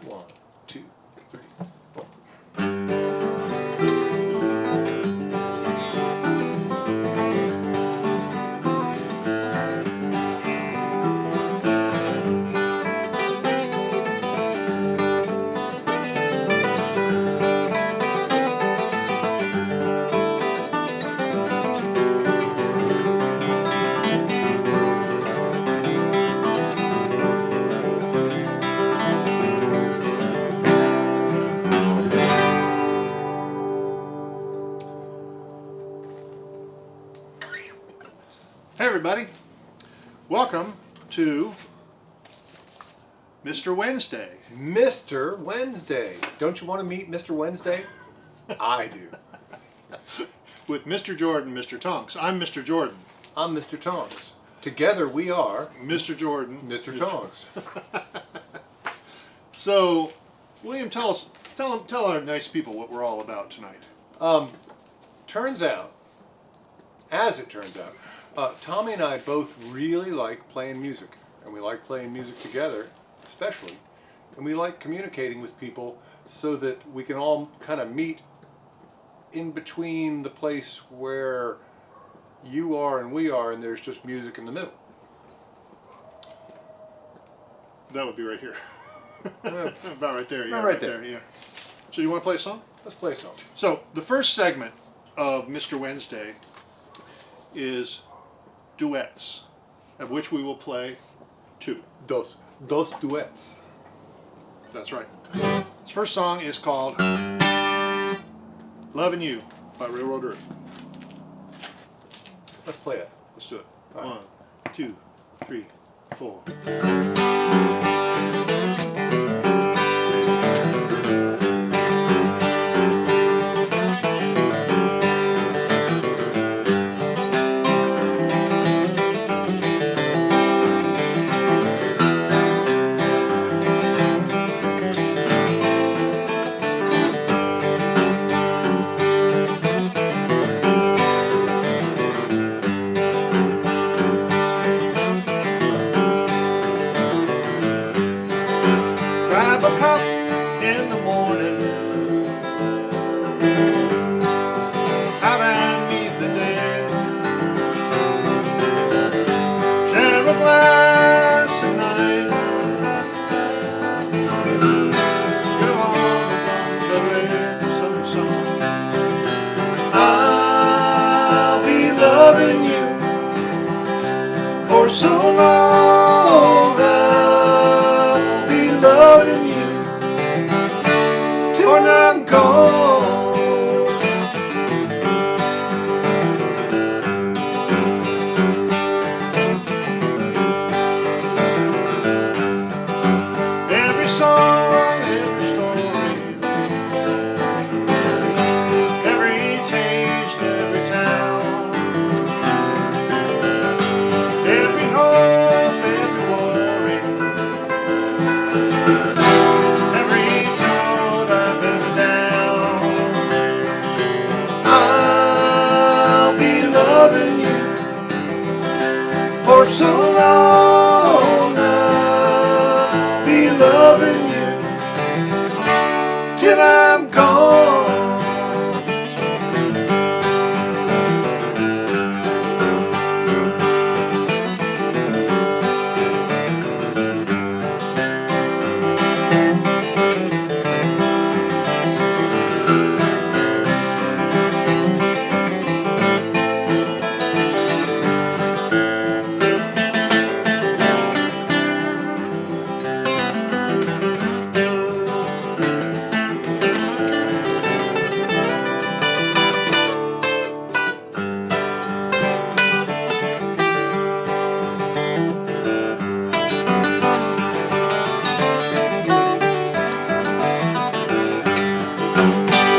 1, 2, 3, 4. Hey everybody, welcome to Mr. Wednesday. Mr. Wednesday. Don't you want to meet Mr. Wednesday? I do. With Mr. Jordan, Mr. Tonks. I'm Mr. Jordan. I'm Mr. Tonks. Together we are Mr. Jordan. Mr. Tonks. So, William, tell our nice people what we're all about tonight. Turns out, as it turns out, Tommy and I both really like playing music, and we like playing music together, especially, and we like communicating with people so that we can all kind of meet in between the place where you are and we are, and there's just music in the middle. That would be right here. Uh, About right there, yeah. right there. Yeah. So you want to play a song? Let's play a song. So, the first segment of Mr. Wednesday is duets, of which we will play 2. Dos duets. That's right. This first song is called Lovin' You by Railroad Earth. Let's play it. Let's do it. All right. 1, 2, 3, 4. Grab a cup in the morning, out and meet the day. Share a glass tonight. Come on, baby, some song. I'll be loving you for so long. I'll be loving you till I'm gone. Every song, every story, every taste, every town, every hope, every worry, every road I've been down. I'll be loving you for so long. I'll be loving you till I'm gone.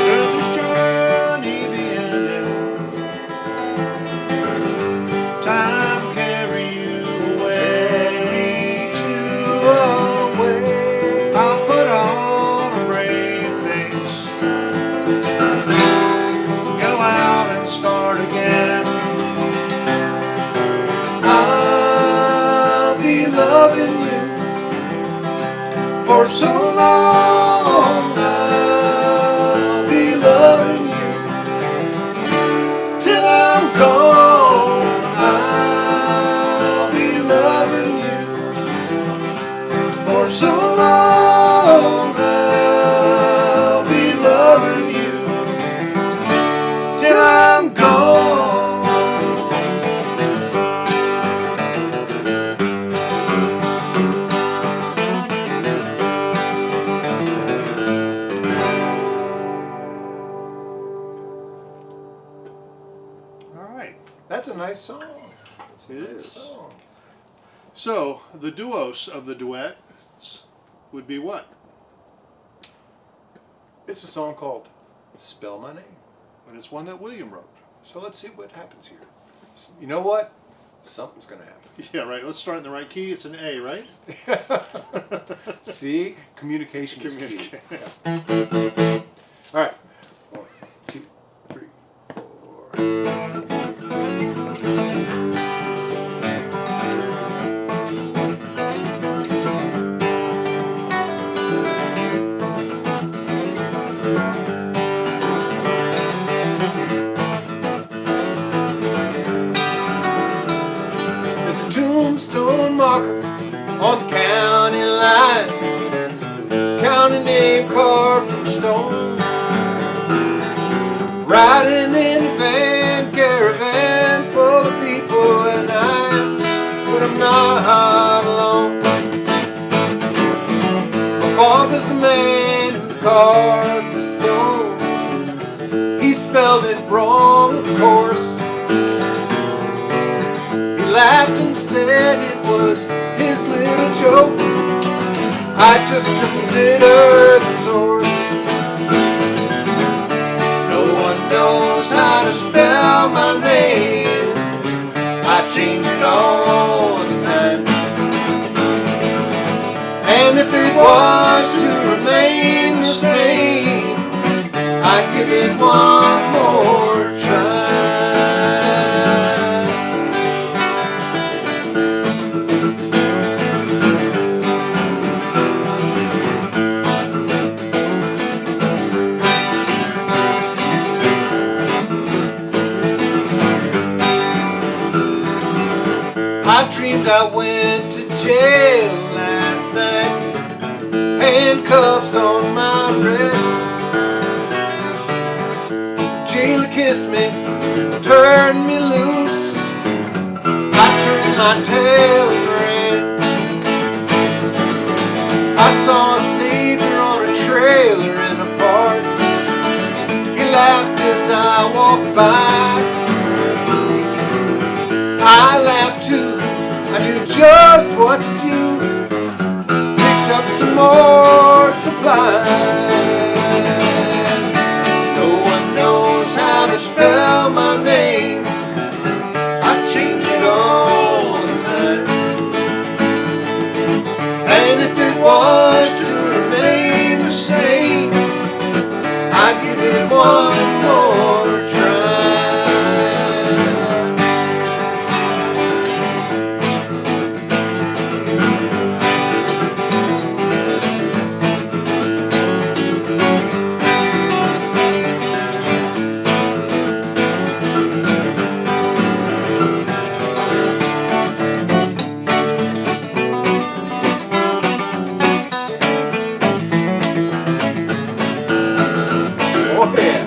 Will this journey be ending? Time carry you away, I'll put on a brave face, go out and start again. I'll be loving you for so long. So long, I'll be loving you till I'm gone. All right, That's a nice song. That's a it nice is. song. So the duos of the duets would be what? It's a song called Spell My Name. And it's one that William wrote. So let's see what happens here. You know what? Something's going to happen. Yeah, right. Let's start in the right key. It's an A, right? See? Communication is key. Communicate. Yeah. All right. 1, 2, 3, 4. There's a tombstone marker on the county line, county name carved from stone. Riding in a van, caravan full of people at night, but I'm not alone. My father's the man who carved the stone. He spelled it wrong, of course. He laughed and said it was his little joke. I just consider the source. No one knows how to spell my name. I change it all the time. And if it was to remain the same, I'd give it one more try. I dreamed I went to jail last night, handcuffs on my wrist. Jailer kissed me, turned me loose. I turned my tail and ran. I saw a savior on a trailer in a park. He laughed as I walked by. I laughed too. I knew just what to do. Picked up some more supplies. No one knows how to spell my name. I change it all the time. And if it was to remain the same, I'd give it one more try. Oh yeah.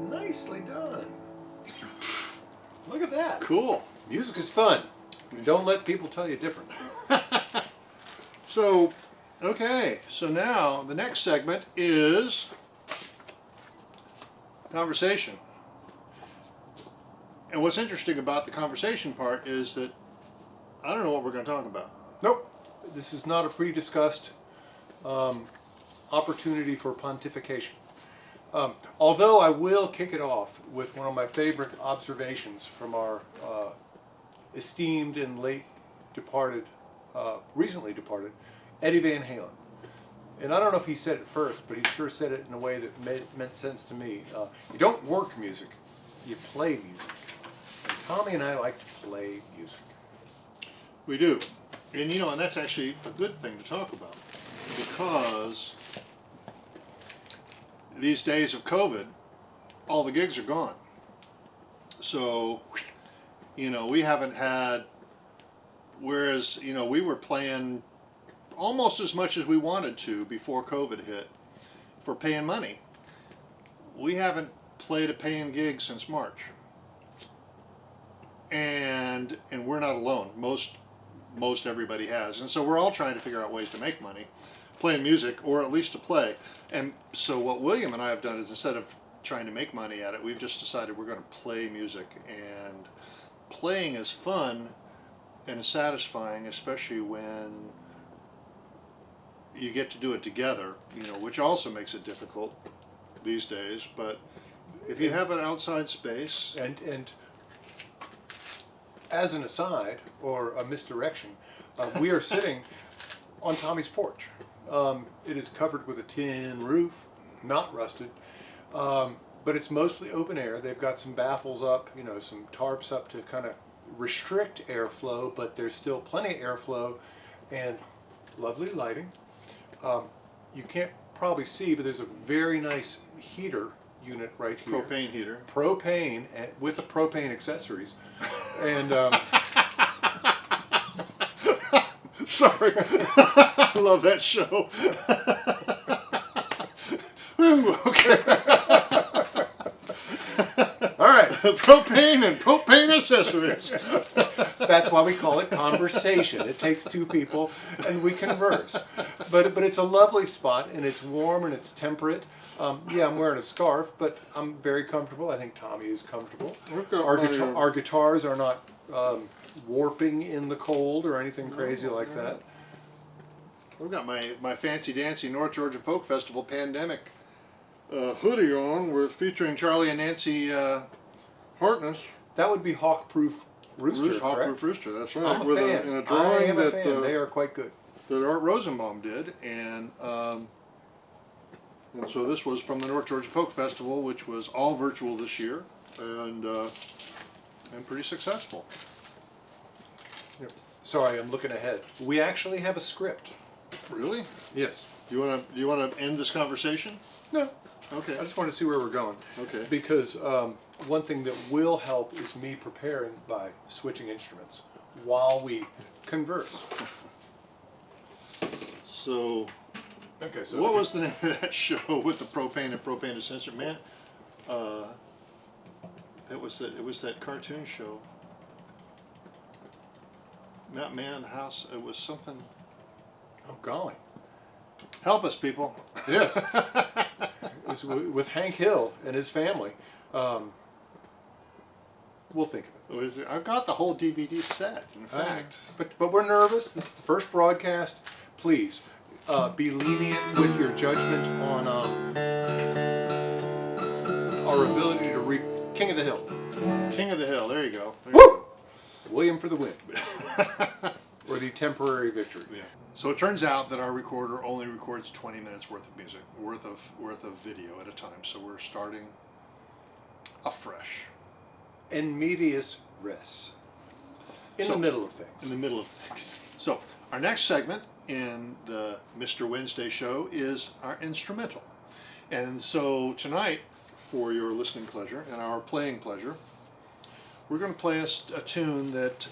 Nicely done. Look at that. Cool. Music is fun. Don't let people tell you different. So, okay. So now the next segment is conversation. And what's interesting about the conversation part is that I don't know what we're going to talk about. Nope. This is not a pre-discussed opportunity for pontification. Although I will kick it off with one of my favorite observations from our esteemed and recently departed, Eddie Van Halen. And I don't know if he said it first, but he sure said it in a way that meant sense to me. You don't work music, you play music. And Tommy and I like to play music. We do. And you know, and that's actually a good thing to talk about, because these days of COVID, all the gigs are gone. So, you know, we haven't had, whereas, you know, we were playing almost as much as we wanted to before COVID hit for paying money. We haven't played a paying gig since March. And we're not alone. Most everybody has. And so we're all trying to figure out ways to make money playing music, or at least to play. And so what William and I have done is, instead of trying to make money at it, we've just decided we're going to play music. And playing is fun and satisfying, especially when you get to do it together, you know, which also makes it difficult these days. But if you have an outside space, And as an aside, or a misdirection, we are sitting on Tommy's porch. It is covered with a tin roof, not rusted, but it's mostly open air. They've got some baffles up, you know, some tarps up to kind of restrict airflow, but there's still plenty of airflow and lovely lighting. You can't probably see, but there's a very nice heater unit right here. propane heater. Propane, with the propane accessories. And Sorry. I love that show. okay. All right. Propane and propane accessories. That's why we call it conversation. It takes two people and we converse. But it's a lovely spot, and it's warm and it's temperate. Yeah, I'm wearing a scarf, but I'm very comfortable. I think Tommy is comfortable. Our guitars are not warping in the cold or anything crazy like that. I've got my fancy dancy North Georgia Folk Festival pandemic hoodie on, with featuring Charlie and Nancy Hartness. That would be Hawk-Proof Rooster, correct? Hawk-Proof Rooster, that's right. I'm a with fan. In a drawing I am a that fan. They are quite good. that Art Rosenbaum did, and so this was from the North Georgia Folk Festival, which was all virtual this year, and pretty successful. Yep. Sorry, I'm looking ahead. We actually have a script. Really? Yes. Do you wanna end this conversation? No. Okay. I just want to see where we're going. Okay. Because one thing that will help is me preparing by switching instruments while we converse. So, Okay, so what was the name of that show with the propane and propane accessory? Man, it was that cartoon show. Not Man in the House. It was something. Oh golly. Help us, people. Yes. It was with Hank Hill and his family. We'll think of it. I've got the whole DVD set, in fact. But we're nervous. This is the first broadcast. Please be lenient with your judgment on our ability to read King of the Hill. King of the Hill. There you go. Woo! William for the win. Or the temporary victory. Yeah. So it turns out that our recorder only records 20 minutes worth of music, worth of video at a time. So we're starting afresh. In medias res. In the middle of things. In the middle of things. So our next segment in the Mr. Wednesday show is our instrumental. And so tonight, for your listening pleasure and our playing pleasure, we're going to play a tune that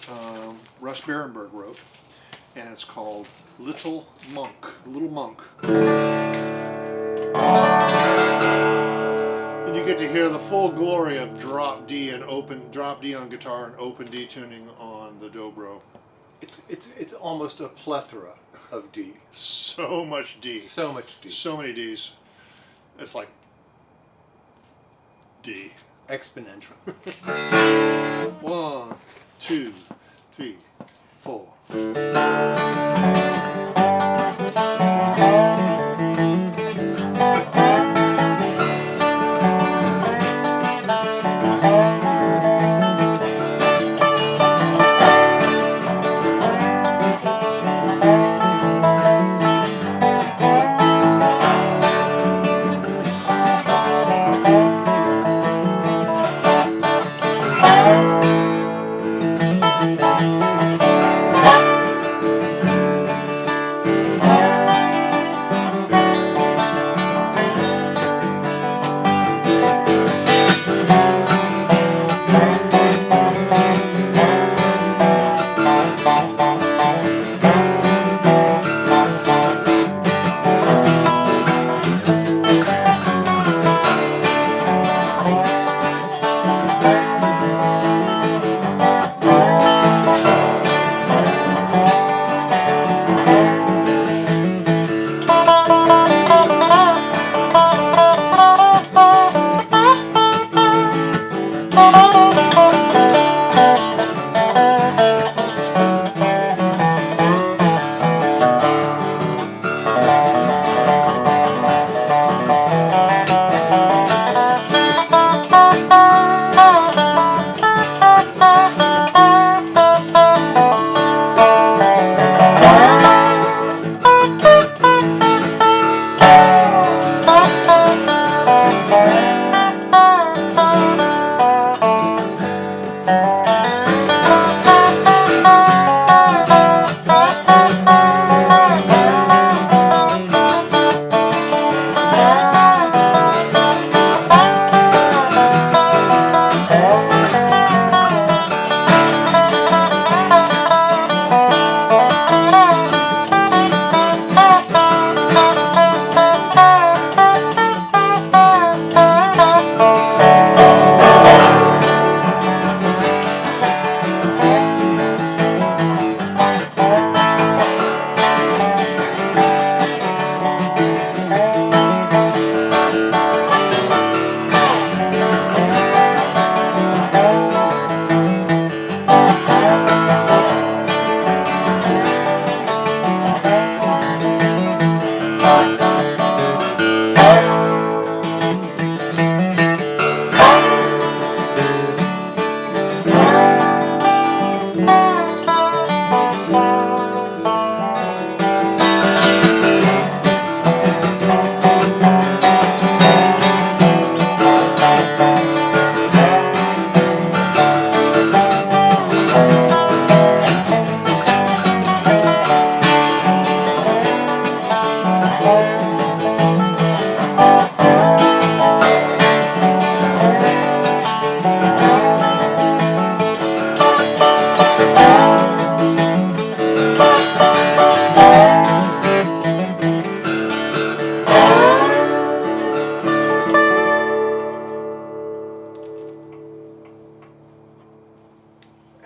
Russ Berenberg wrote, and it's called Little Monk. And you get to hear the full glory of drop D on guitar and open D tuning on the dobro. It's almost a plethora of D. So much D. So much D. So many Ds. It's like D. Exponential. 1, 2, 3, 4.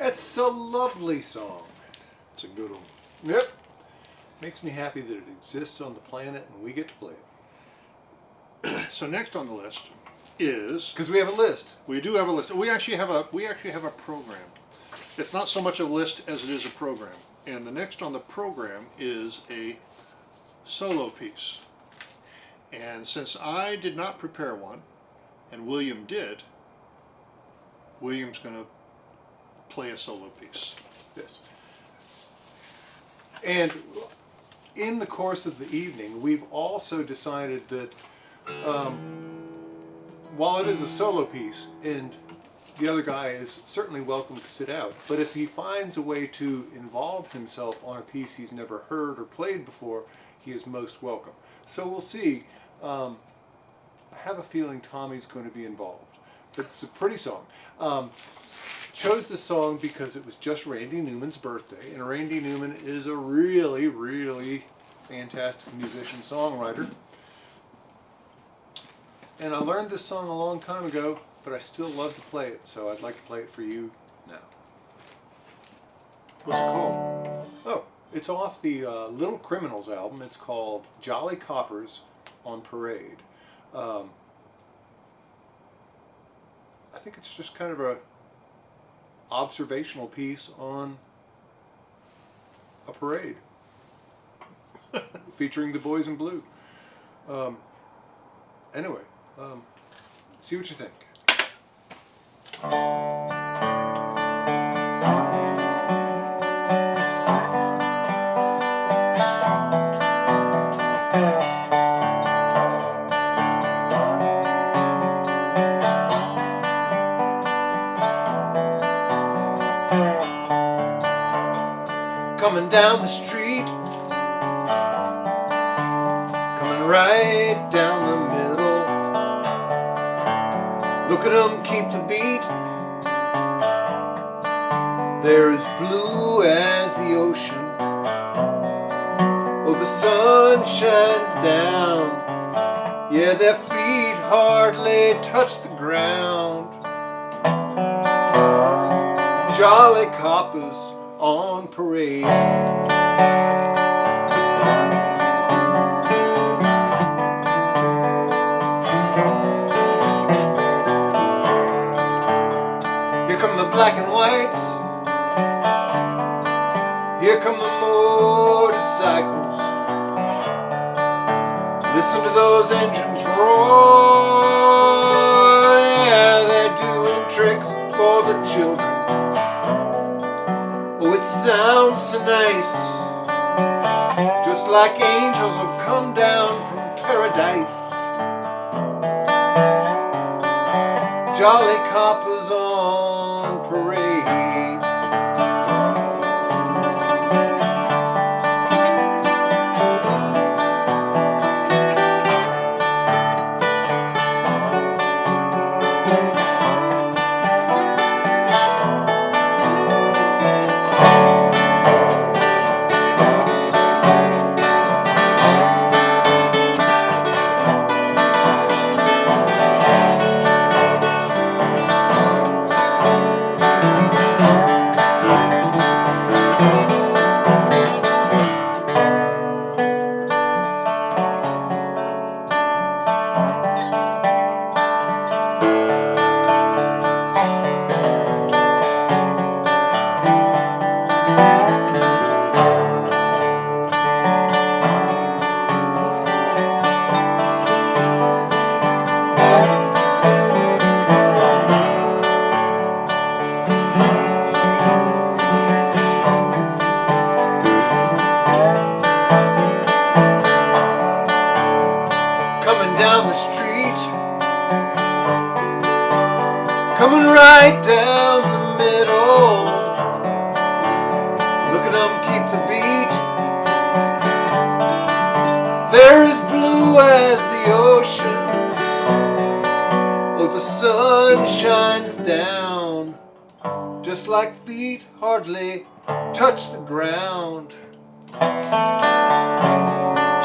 It's a lovely song. It's a good one. Yep. Makes me happy that it exists on the planet and we get to play it. So next on the list is, Because we have a list. we do have a list. We actually have a program. It's not so much a list as it is a program. And the next on the program is a solo piece. And since I did not prepare one, and William did, William's going to play a solo piece. Yes. And in the course of the evening, we've also decided that while it is a solo piece, and the other guy is certainly welcome to sit out, but if he finds a way to involve himself on a piece he's never heard or played before, he is most welcome. So we'll see. I have a feeling Tommy's going to be involved. But it's a pretty song. Chose this song because it was just Randy Newman's birthday, and Randy Newman is a really, really fantastic musician, songwriter. And I learned this song a long time ago, but I still love to play it, so I'd like to play it for you now. What's it called? Oh, it's off the Little Criminals album. It's called Jolly Coppers on Parade. I think it's just kind of a observational piece on a parade featuring the boys in blue. Anyway, see what you think. Coming down the street, coming right down the middle. Look at them keep the beat. They're as blue as the ocean. Oh, the sun shines down. Yeah, their feet hardly touch the ground. Jolly coppers on parade. Here come the black and whites. Here come the motorcycles. Listen to those engines roar. Yeah, they're doing tricks for the children. Oh, it sounds so nice, just like angels have come down from paradise. Jolly coppers on parade. Down the street, coming right down the middle. Look at them keep the beat. They're as blue as the ocean. Oh, the sun shines down, just like feet hardly touch the ground.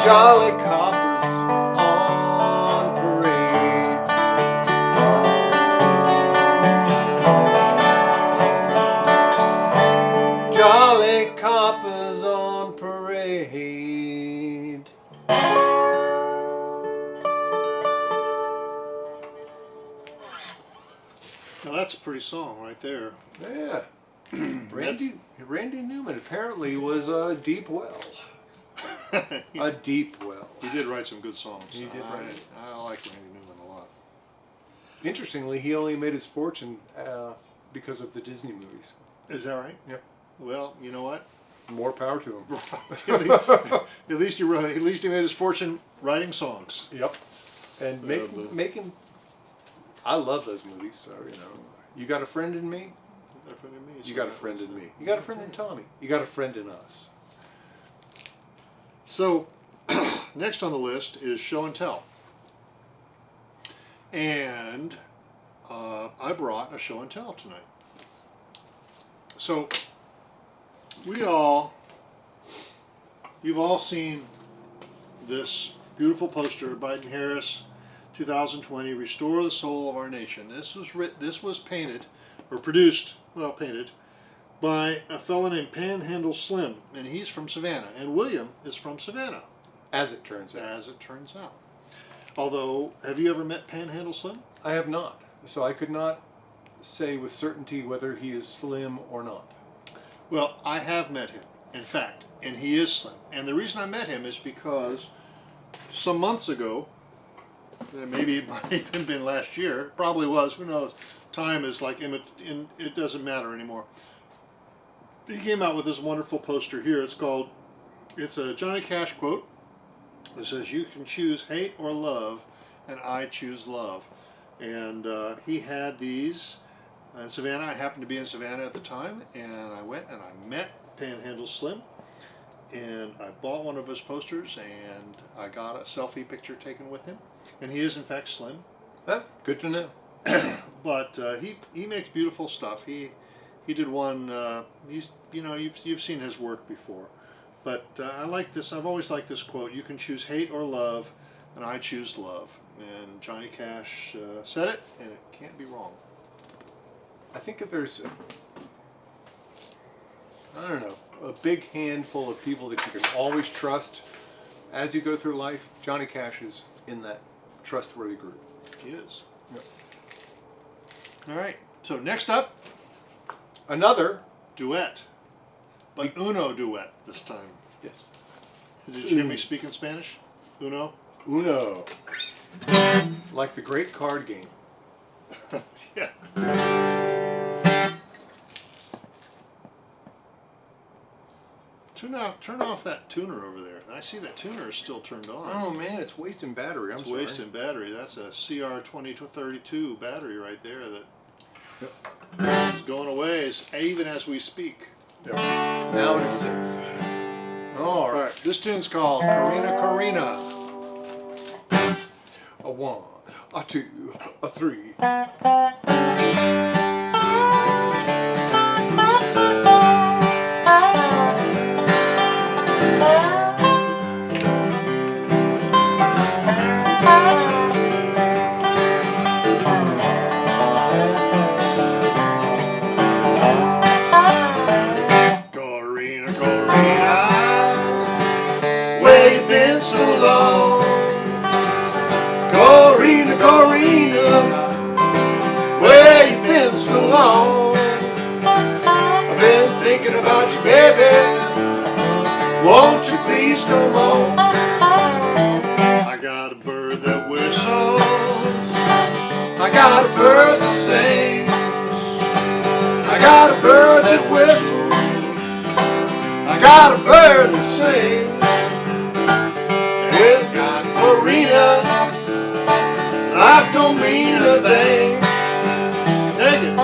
Jolly coppers on parade. Jolly coppers on parade. Now that's a pretty song right there. Yeah. Randy Newman apparently was a deep well. A deep well. He did write some good songs. He did write. I like Randy Newman a lot. Interestingly, he only made his fortune because of the Disney movies. Is that right? Yep. Well, you know what? More power to him. At least he wrote. At least he made his fortune writing songs. Yep. And making. I love those movies. So you got a friend in me. You got a friend in me. You got a friend in Tommy. You got a friend in us. So, next on the list is show and tell. And I brought a show and tell tonight. So, you've all seen this beautiful poster, Biden-Harris 2020, Restore the Soul of Our Nation. This was painted, or produced, well, painted, by a fellow named Panhandle Slim, and he's from Savannah, and William is from Savannah. As it turns out. As it turns out. Although, have you ever met Panhandle Slim? I have not. So I could not say with certainty whether he is slim or not? Well, I have met him, in fact, and he is slim. And the reason I met him is because some months ago, maybe it might have been last year, probably was, who knows, time is like, it doesn't matter anymore. He came out with this wonderful poster here. It's a Johnny Cash quote. It says, "You can choose hate or love, and I choose love." And he had these in Savannah. I happened to be in Savannah at the time, and I went and I met Panhandle Slim, and I bought one of his posters, and I got a selfie picture taken with him. And he is in fact slim. Good to know. But he makes beautiful stuff. He did one. You've seen his work before, but I like this. I've always liked this quote: "You can choose hate or love, and I choose love." And Johnny Cash said it, and it can't be wrong. I think that there's, I don't know, a big handful of people that you can always trust as you go through life. Johnny Cash is in that trustworthy group. He is. Yep. All right. So next up, Another. duet, but Uno duet this time. Yes. Did you hear me speak in Spanish? Uno. Uno. Like the great card game. Yeah. Turn off that tuner over there. I see that tuner is still turned on. Oh man, it's wasting battery. I'm It's sorry. wasting battery. That's a CR2032 battery right there that is going away even as we speak. Yep. Now it is safe. All right. This tune's called Corina Corina. A 1, a 2, a 3. Corina Corina, where you been so long? Corina Corina, where you been so long? I've been thinking about you, baby. Won't you please come on? I got a bird that whistles, I got a bird that sings, I got a bird that whistles, I got a bird that sings. It's got Corina, life don't mean a thing. Take it.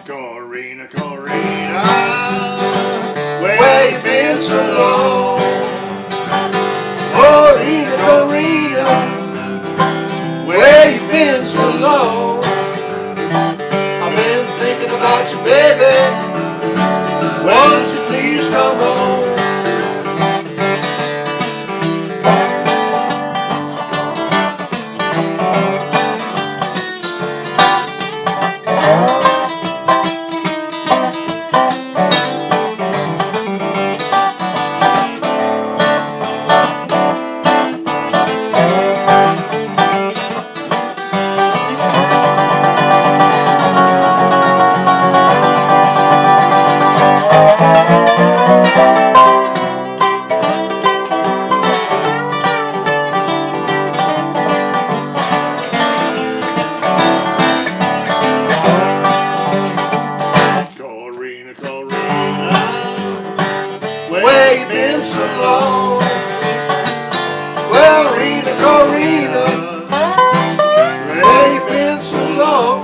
Corina, Corina, where you been so long? Corina, Corina, where you been so long? I've been thinking about you, baby. Won't you please come home? Corina, Corina, where you been so long? Corina, Corina, where you been so long?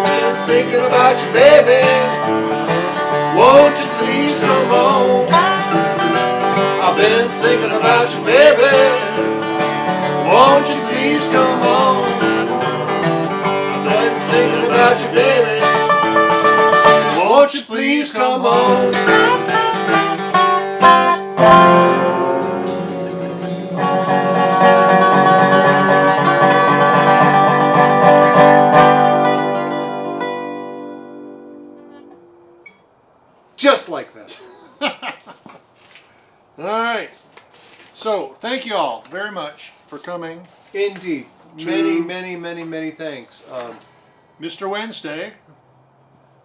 Been thinking about you, baby. Won't you please come home? I've been thinking about you, baby. Won't you please come home? I've been thinking about you, baby. Won't you please come home? Just like that. All right. So, thank you all very much for coming. Indeed. Many thanks. Mr. Wednesday,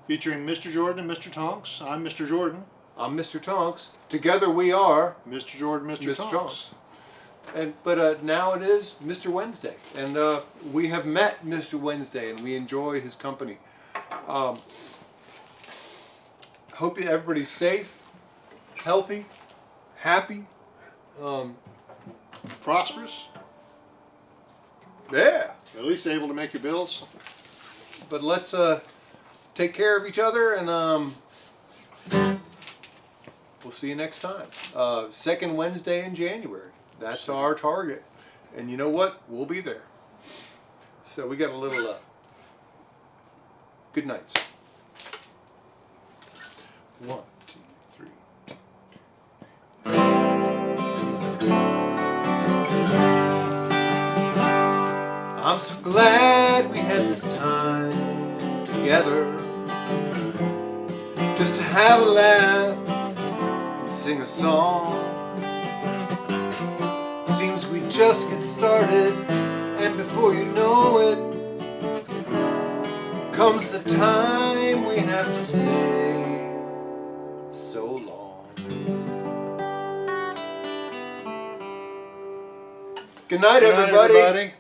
featuring Mr. Jordan and Mr. Tonks. I'm Mr. Jordan. I'm Mr. Tonks. Together we are Mr. Jordan, Mr. Tonks. But now it is Mr. Wednesday, and we have met Mr. Wednesday, and we enjoy his company. Hope everybody's safe, healthy, happy, Prosperous. yeah. At least able to make your bills. But let's take care of each other, and we'll see you next time. Second Wednesday in January. That's our target. And you know what? We'll be there. So we got a little good nights. 1, 2, 3. I'm so glad we had this time together, just to have a laugh and sing a song. Seems we just get started, and before you know it, comes the time we have to say so long. Good night, everybody.